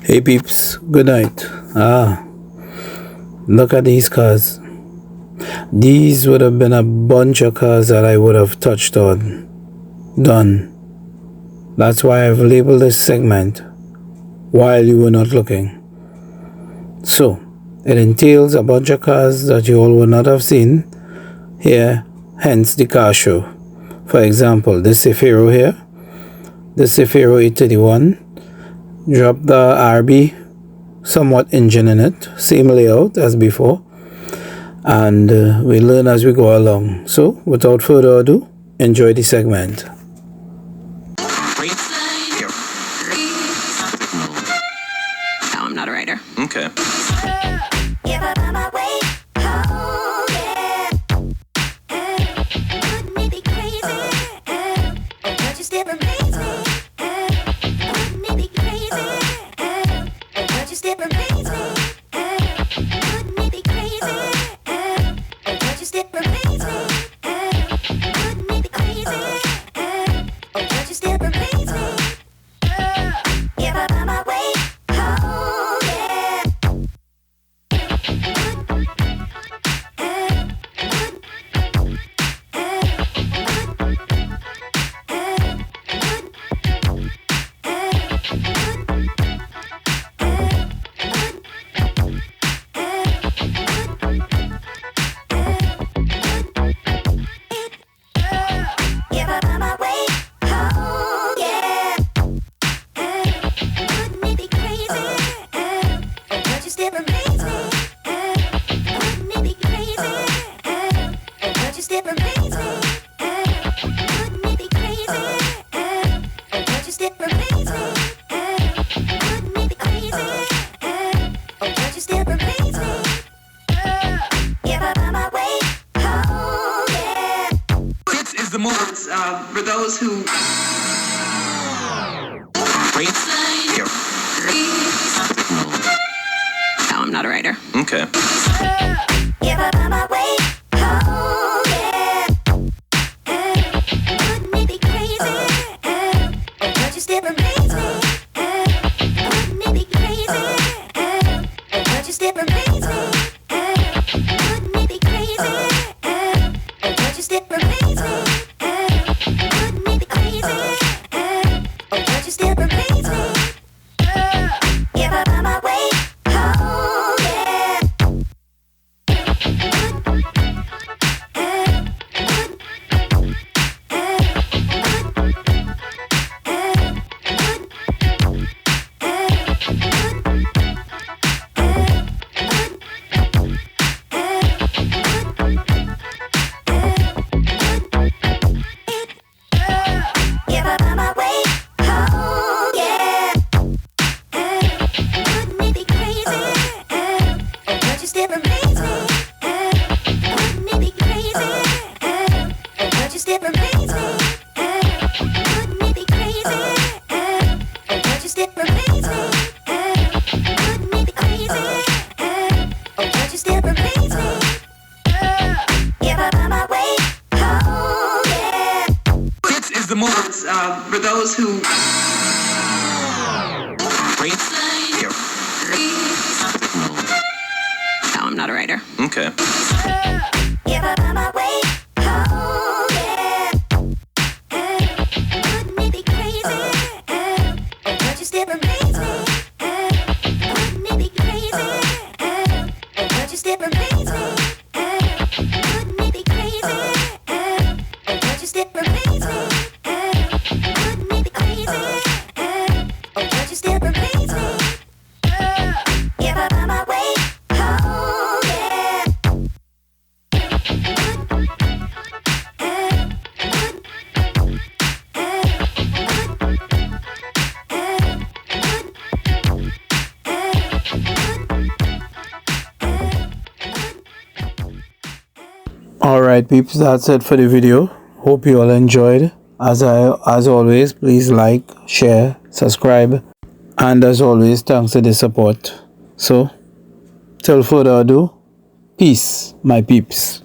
Hey peeps, good night. Look at these cars. These would have been a bunch of cars that I would have touched on. Done. That's why I've labeled this segment While You Were Not Looking. So, it entails a bunch of cars that you all would not have seen here, hence the car show. For example, this Cefiro here, this Cefiro 831, drop the RB somewhat engine in it, same layout as before, and we learn as we go along. So, without further ado, enjoy the segment. No, I'm not a writer. Okay. For those who No, I'm not a writer. Okay. For those who No, I'm not a writer. Okay. Alright peeps, that's it for the video. Hope you all enjoyed. As always, please like, share, subscribe, and as always, thanks for the support. So, till further ado, peace, my peeps.